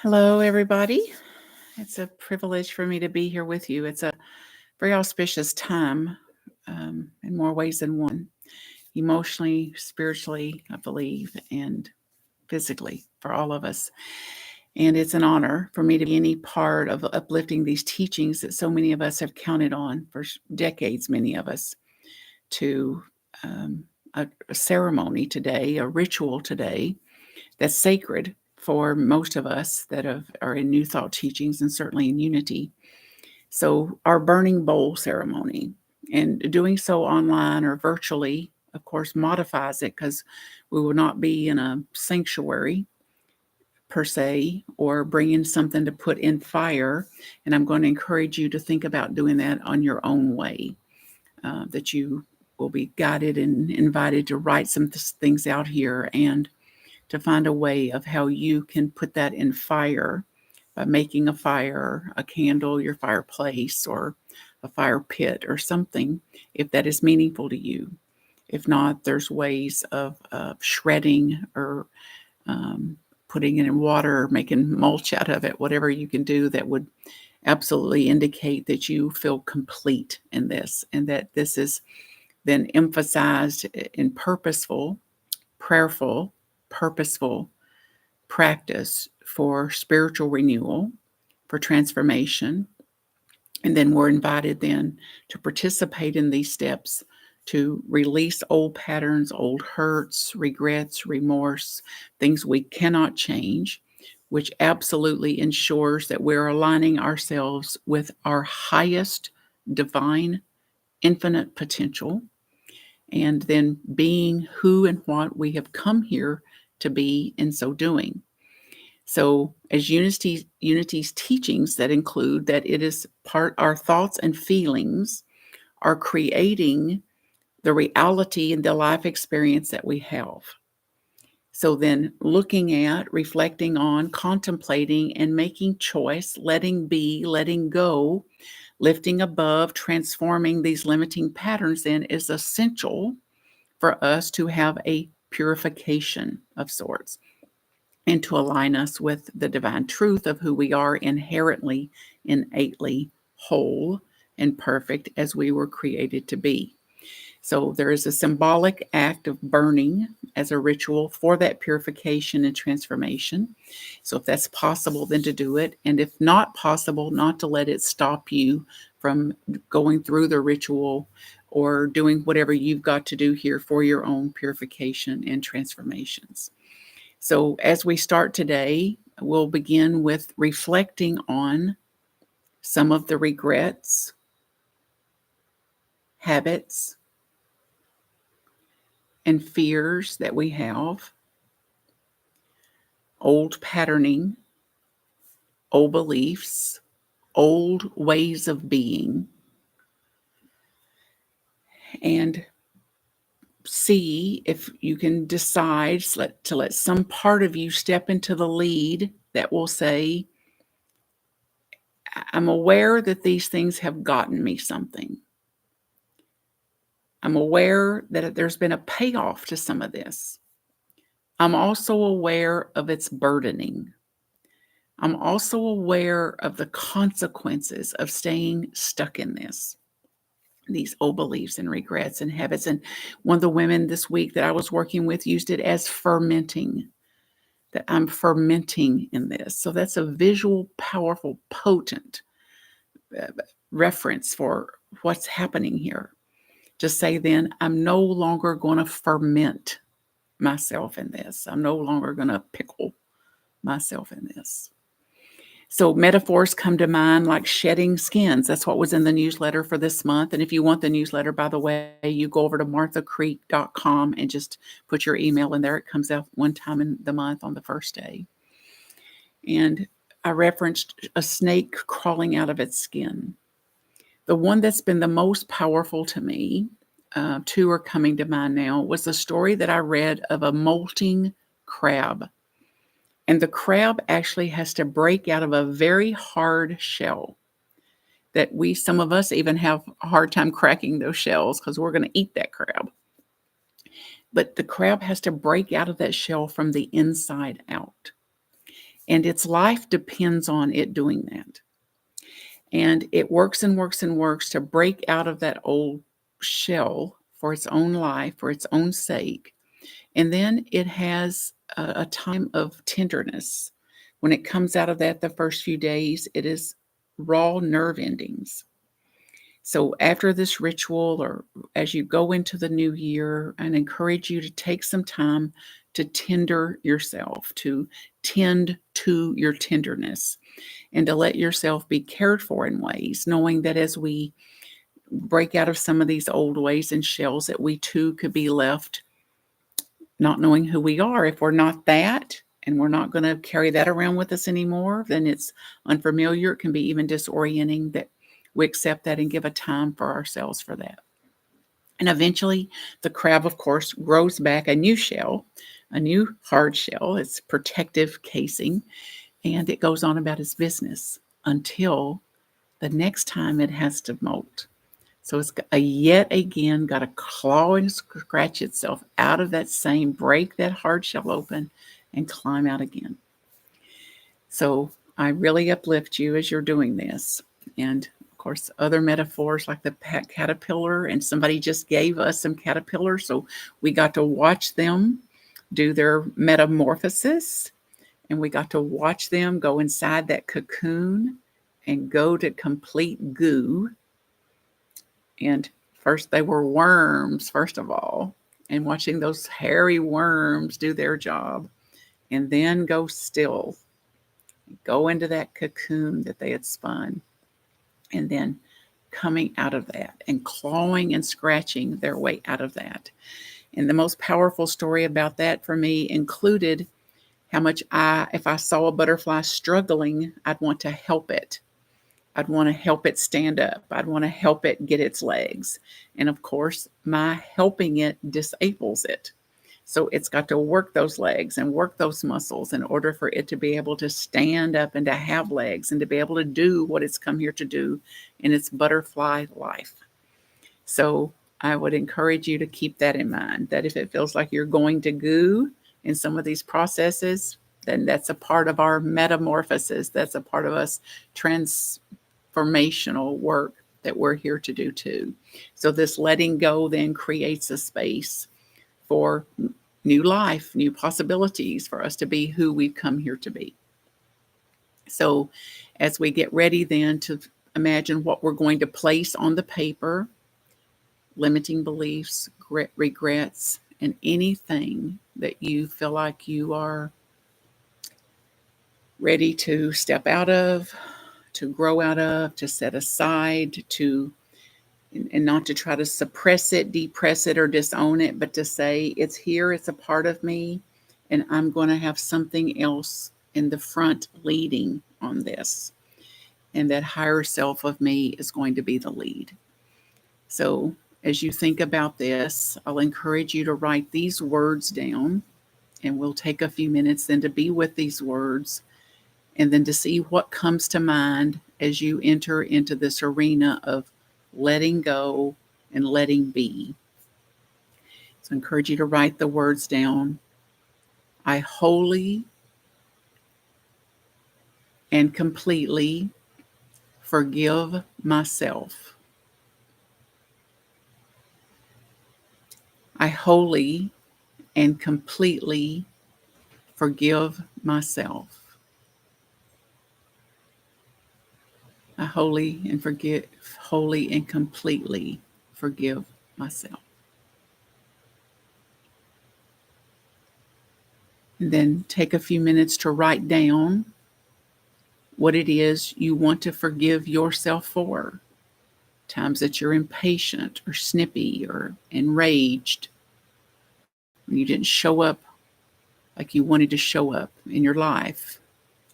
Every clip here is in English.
Hello, everybody. It's a privilege for me to be here with you. It's a very auspicious time in more ways than one, emotionally, spiritually, I believe, and physically for all of us. And it's an honor for me to be any part of uplifting these teachings that so many of us have counted on for decades, many of us, to um, a ceremony today, a ritual today that's sacred for most of us that are in New Thought teachings and certainly in unity. So, our burning bowl ceremony and doing so online or virtually, of course, modifies it because we will not be in a sanctuary per se or bringing something to put in fire. And I'm going to encourage you to think about doing that on your own way, that you will be guided and invited to write some things out here and to find a way of how you can put that in fire by making a fire, a candle, your fireplace, or a fire pit or something, if that is meaningful to you. If not, there's ways of shredding or um, putting it in water, making mulch out of it, whatever you can do that would absolutely indicate that you feel complete in this and that this is then emphasized in prayerful, purposeful practice for spiritual renewal, for transformation. And then we're invited then to participate in these steps to release old patterns, old hurts, regrets, remorse, things we cannot change, which absolutely ensures that we're aligning ourselves with our highest divine, infinite potential, and then being who and what we have come here to be in so doing. So, as Unity's teachings that include that it is part our thoughts and feelings are creating the reality and the life experience that we have. So then looking at, reflecting on, contemplating, and making choice, letting be, letting go, lifting above, transforming these limiting patterns then is essential for us to have a purification of sorts and to align us with the divine truth of who we are inherently, innately whole and perfect as we were created to be. So there is a symbolic act of burning as a ritual for that purification and transformation. So if that's possible, then to do it. And if not possible, not to let it stop you from going through the ritual or doing whatever you've got to do here for your own purification and transformations. So as we start today, we'll begin with reflecting on some of the regrets, habits, and fears that we have, old patterning, old beliefs, old ways of being, and see if you can decide to let some part of you step into the lead that will say, I'm aware that these things have gotten me something. I'm aware that there's been a payoff to some of this. I'm also aware of its burdening. I'm also aware of the consequences of staying stuck in these old beliefs and regrets and habits. And one of the women this week that I was working with used it as fermenting, that I'm fermenting in this. So that's a visual, powerful, potent reference for what's happening here. To say then, I'm no longer going to ferment myself in this. I'm no longer going to pickle myself in this. So metaphors come to mind like shedding skins. That's what was in the newsletter for this month. And if you want the newsletter, by the way, you go over to marthacreek.com and just put your email in there. It comes out one time in the month on the first day. And I referenced a snake crawling out of its skin. The one that's been the most powerful to me, two are coming to mind now, was the story that I read of a molting crab. And the crab actually has to break out of a very hard shell that some of us even have a hard time cracking those shells because we're going to eat that crab. But the crab has to break out of that shell from the inside out. And its life depends on it doing that. And it works and works and works to break out of that old shell for its own life, for its own sake. And then it has a time of tenderness. When it comes out of that, the first few days, it is raw nerve endings. So after this ritual, or as you go into the new year, I encourage you to take some time to tender yourself, to tend to your tenderness, and to let yourself be cared for in ways, knowing that as we break out of some of these old ways and shells, that we too could be left not knowing who we are. If we're not that, and we're not going to carry that around with us anymore, then it's unfamiliar. It can be even disorienting, that we accept that and give a time for ourselves for that. And eventually, the crab, of course, grows back a new shell, a new hard shell, its protective casing, and it goes on about its business until the next time it has to molt. So it's yet again got to claw and scratch itself out of that same, break that hard shell open, and climb out again. So I really uplift you as you're doing this. And of course, other metaphors like the caterpillar, and somebody just gave us some caterpillars. So we got to watch them do their metamorphosis, and we got to watch them go inside that cocoon and go to complete goo. And first they were worms, first of all, and watching those hairy worms do their job, and then go still, go into that cocoon that they had spun, and then coming out of that and clawing and scratching their way out of that. And the most powerful story about that for me included how much if I saw a butterfly struggling, I'd want to help it. I'd want to help it stand up. I'd want to help it get its legs. And of course, my helping it disables it. So it's got to work those legs and work those muscles in order for it to be able to stand up and to have legs and to be able to do what it's come here to do in its butterfly life. So I would encourage you to keep that in mind, that if it feels like you're going to goo in some of these processes, then that's a part of our metamorphosis. That's a part of us transformational work that we're here to do too. So this letting go then creates a space for new life, new possibilities, for us to be who we've come here to be. So as we get ready then to imagine what we're going to place on the paper, limiting beliefs, regrets, and anything that you feel like you are ready to step out of, to grow out of, to set aside, to and not to try to suppress it, depress it, or disown it, but to say, it's here, it's a part of me, and I'm going to have something else in the front leading on this. And that higher self of me is going to be the lead. So as you think about this, I'll encourage you to write these words down, and we'll take a few minutes then to be with these words, and then to see what comes to mind as you enter into this arena of letting go and letting be. So I encourage you to write the words down. I wholly and completely forgive myself. I wholly and completely forgive myself. I wholly and completely forgive myself. And then take a few minutes to write down what it is you want to forgive yourself for. Times that you're impatient or snippy or enraged, when you didn't show up like you wanted to show up in your life.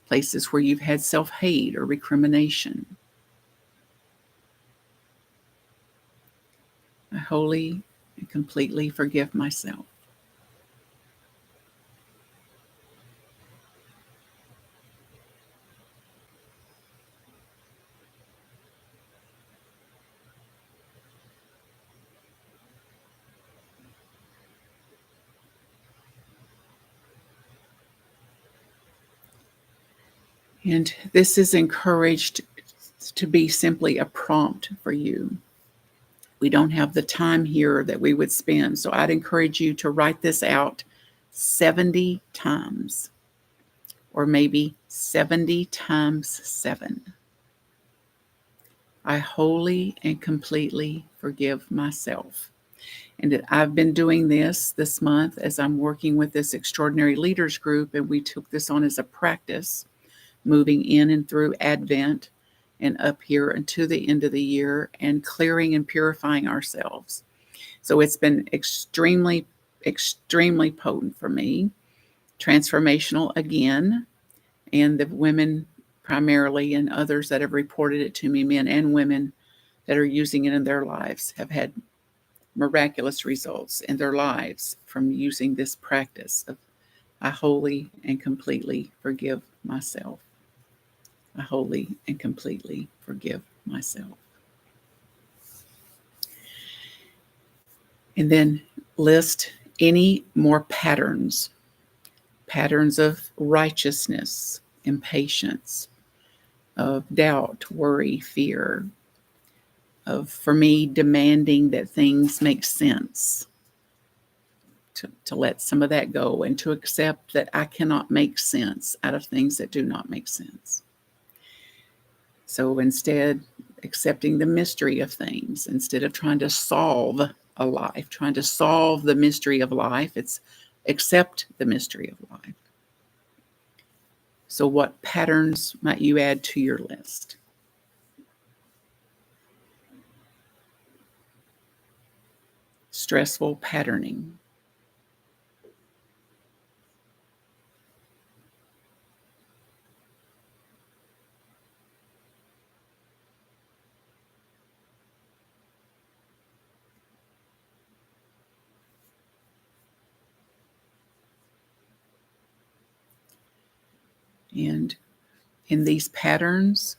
Places where you've had self-hate or recrimination. I wholly and completely forgive myself. And this is encouraged to be simply a prompt for you. We don't have the time here that we would spend. So I'd encourage you to write this out 70 times, or maybe 70 times 7. I wholly and completely forgive myself. And I've been doing this month as I'm working with this extraordinary leaders group, and we took this on as a practice, moving in and through Advent and up here until the end of the year, and clearing and purifying ourselves. So it's been extremely, extremely potent for me, transformational again. And the women primarily, and others that have reported it to me, men and women that are using it in their lives, have had miraculous results in their lives from using this practice of I wholly and completely forgive myself. I wholly and completely forgive myself. And then list any more patterns of righteousness, impatience, of doubt, worry, fear, of, for me, demanding that things make sense, to let some of that go and to accept that I cannot make sense out of things that do not make sense. So instead, accepting the mystery of things, instead of trying to solve a life, trying to solve the mystery of life, it's accept the mystery of life. So what patterns might you add to your list? Stressful patterning. And in these patterns,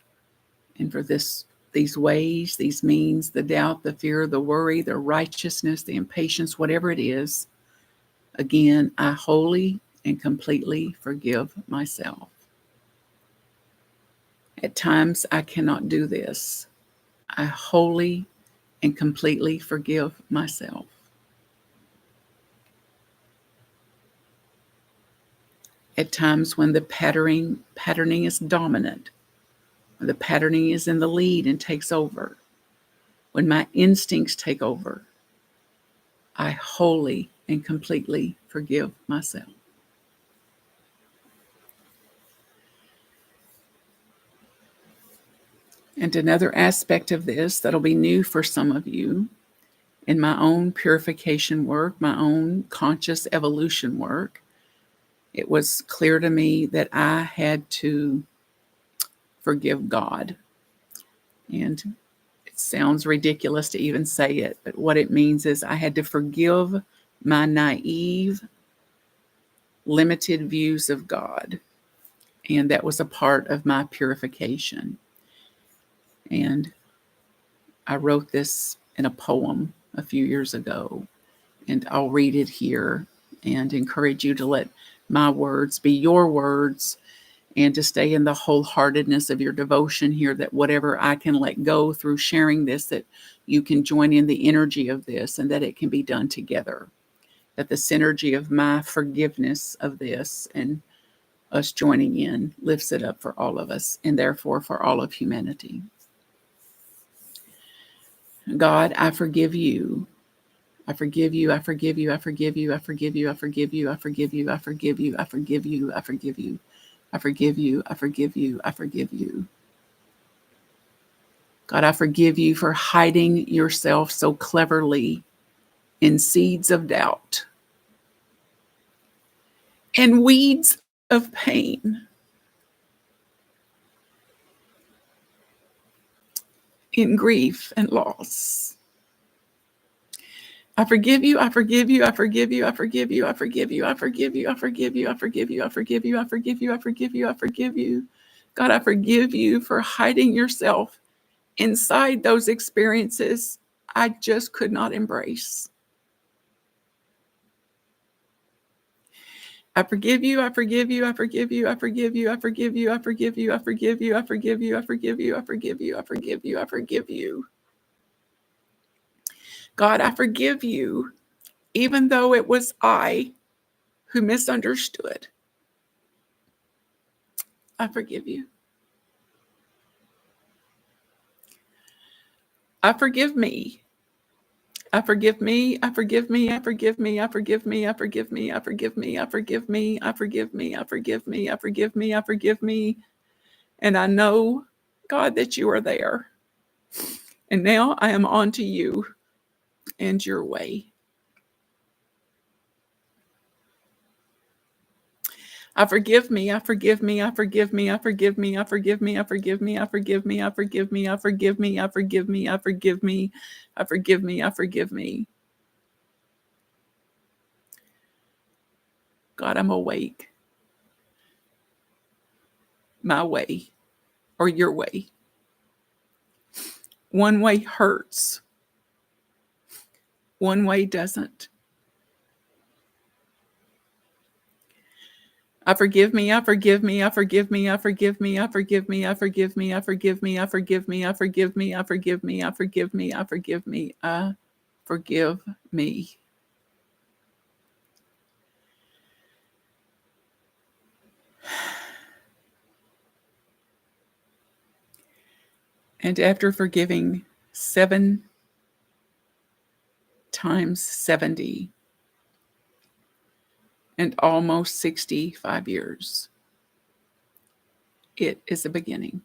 and for these ways, these means, the doubt, the fear, the worry, the righteousness, the impatience, whatever it is, again, I wholly and completely forgive myself. At times, I cannot do this. I wholly and completely forgive myself. At times when the patterning is dominant, when the patterning is in the lead and takes over, when my instincts take over, I wholly and completely forgive myself. And another aspect of this that'll be new for some of you, in my own purification work, my own conscious evolution work, it was clear to me that I had to forgive God. And it sounds ridiculous to even say it, but what it means is I had to forgive my naive, limited views of God. And that was a part of my purification. And I wrote this in a poem a few years ago, and I'll read it here and encourage you to let my words be your words, and to stay in the wholeheartedness of your devotion here, that whatever I can let go through sharing this, that you can join in the energy of this, and that it can be done together, that the synergy of my forgiveness of this and us joining in lifts it up for all of us, and therefore for all of humanity. God, I forgive you. I forgive you. I forgive you. I forgive you. I forgive you. I forgive you. I forgive you. I forgive you. I forgive you. I forgive you. I forgive you. I forgive you. I forgive you. God, I forgive you for hiding yourself so cleverly in seeds of doubt and weeds of pain, in grief and loss. I forgive you. I forgive you. I forgive you. I forgive you. I forgive you. I forgive you. I forgive you. I forgive you. I forgive you. I forgive you. I forgive you. I forgive you. God, I forgive you for hiding yourself inside those experiences I just could not embrace. I forgive you, I forgive you, I forgive you, I forgive you, I forgive you, I forgive you, I forgive you, I forgive you, I forgive you, I forgive you, I forgive you, I forgive you. God, I forgive you, even though it was I who misunderstood. I forgive you. I forgive me. I forgive me. I forgive me. I forgive me. I forgive me. I forgive me. I forgive me. I forgive me. I forgive me. I forgive me. I forgive me. I forgive me. And I know, God, that you are there. And now I am on to you and your way. I forgive me. I forgive me. I forgive me. I forgive me. I forgive me. I forgive me. I forgive me. I forgive me. I forgive me. I forgive me. I forgive me. I forgive me. I forgive me. God, I'm awake. My way or your way. One way hurts. One way doesn't. I forgive me, I forgive me, I forgive me, I forgive me, I forgive me, I forgive me, I forgive me, I forgive me, I forgive me, I forgive me, I forgive me, I forgive me, I forgive me. And after forgiving 7 times 70 and almost 65 years, it is a beginning.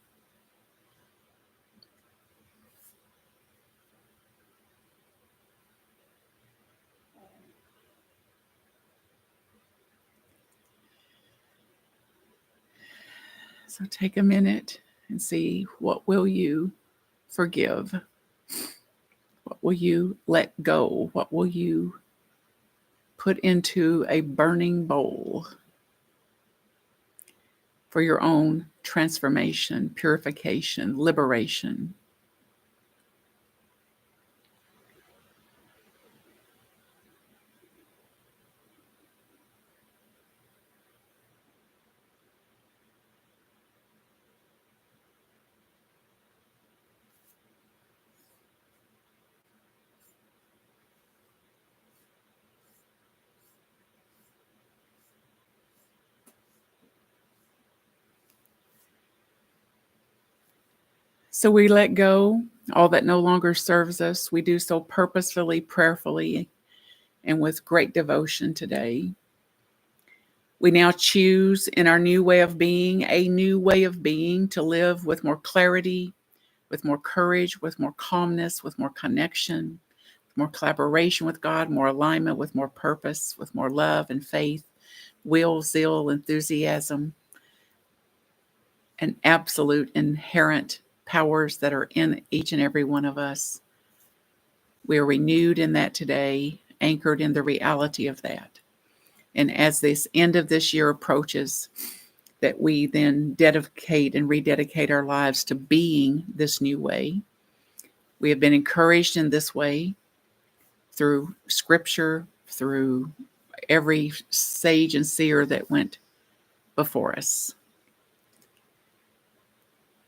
So take a minute and see, what will you forgive? What will you let go? What will you put into a burning bowl for your own transformation, purification, liberation? So we let go all that no longer serves us. We do so purposefully, prayerfully, and with great devotion today. We now choose in our new way of being, a new way of being, to live with more clarity, with more courage, with more calmness, with more connection, more collaboration with God, more alignment, with more purpose, with more love and faith, will, zeal, enthusiasm, and absolute inherent powers that are in each and every one of us. We are renewed in that today, anchored in the reality of that. And as this end of this year approaches, that we then dedicate and rededicate our lives to being this new way. We have been encouraged in this way through scripture, through every sage and seer that went before us.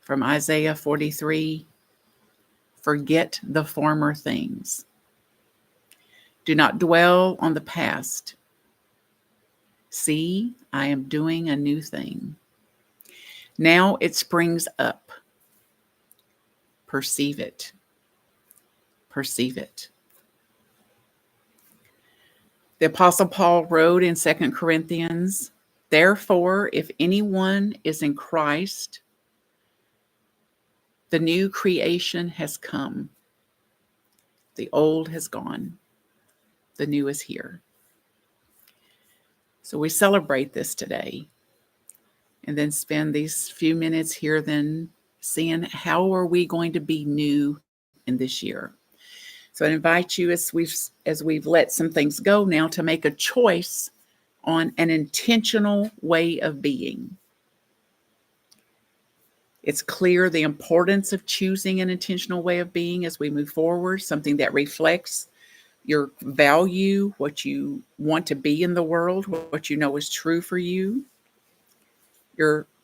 From Isaiah 43, forget the former things. Do not dwell on the past. See, I am doing a new thing. Now it springs up. Perceive it. Perceive it. The Apostle Paul wrote in 2 Corinthians, therefore, if anyone is in Christ, the new creation has come. The old has gone. The new is here. So we celebrate this today, and then spend these few minutes here then seeing how are we going to be new in this year. So I invite you, as we've let some things go now, to make a choice on an intentional way of being. It's clear the importance of choosing an intentional way of being as we move forward, something that reflects your value, what you want to be in the world, what you know is true for you,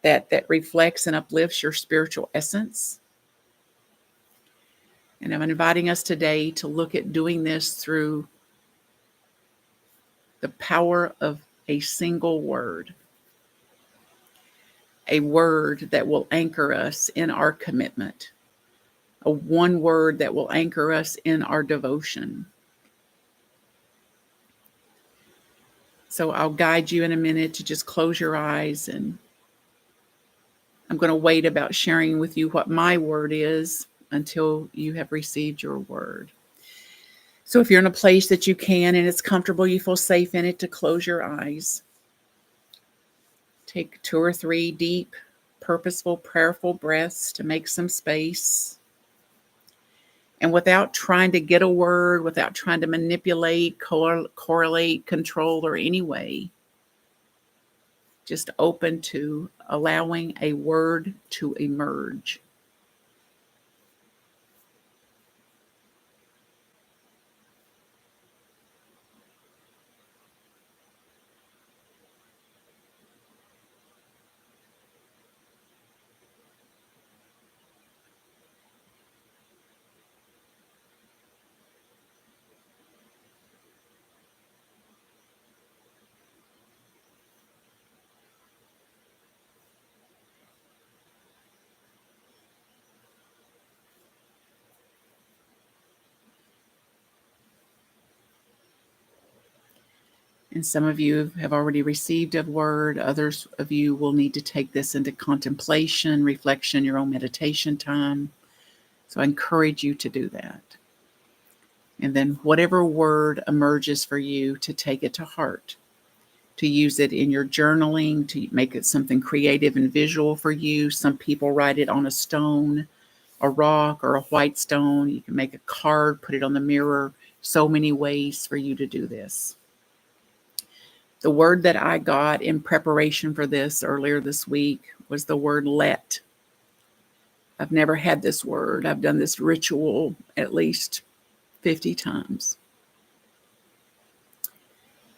that reflects and uplifts your spiritual essence. And I'm inviting us today to look at doing this through the power of a single word, a word that will anchor us in our commitment, a one word that will anchor us in our devotion. So I'll guide you in a minute to just close your eyes, and I'm going to wait about sharing with you what my word is until you have received your word. So if you're in a place that you can and it's comfortable, you feel safe in it, to close your eyes. Take 2 or 3 deep, purposeful, prayerful breaths to make some space. And without trying to get a word, without trying to manipulate, correlate, control, or any way, just open to allowing a word to emerge. And some of you have already received a word. Others of you will need to take this into contemplation, reflection, your own meditation time. So I encourage you to do that. And then whatever word emerges for you, to take it to heart, to use it in your journaling, to make it something creative and visual for you. Some people write it on a stone, a rock, or a white stone. You can make a card, put it on the mirror. So many ways for you to do this. The word that I got in preparation for this earlier this week was the word let. I've never had this word. I've done this ritual at least 50 times.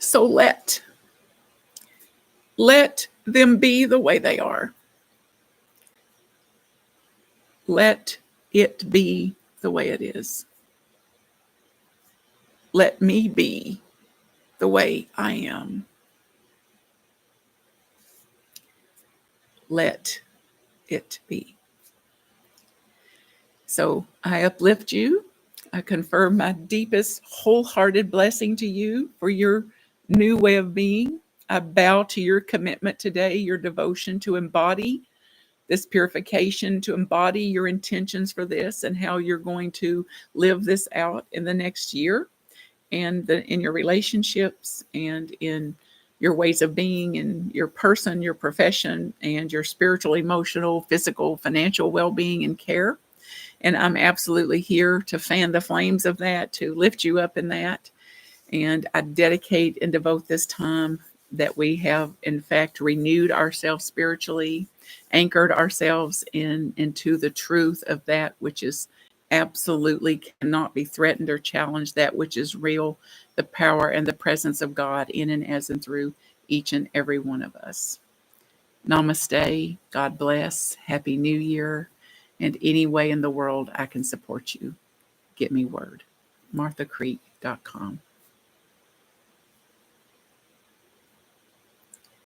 So let them be the way they are. Let it be the way it is. Let me be the way I am. Let it be. So I uplift you. I confirm my deepest wholehearted blessing to you for your new way of being. I bow to your commitment today, your devotion to embody this purification, to embody your intentions for this and how you're going to live this out in the next year, and in your relationships and in your ways of being, in your person, your profession, and your spiritual, emotional, physical, financial well-being and care. And I'm absolutely here to fan the flames of that, to lift you up in that. And I dedicate and devote this time that we have, in fact, renewed ourselves spiritually, anchored ourselves into the truth of that which is absolutely cannot be threatened or challenged, that which is real, the power and the presence of God in and as and through each and every one of us. Namaste. God bless. Happy New Year. And any way in the world I can support you, get me word. marthacreek.com.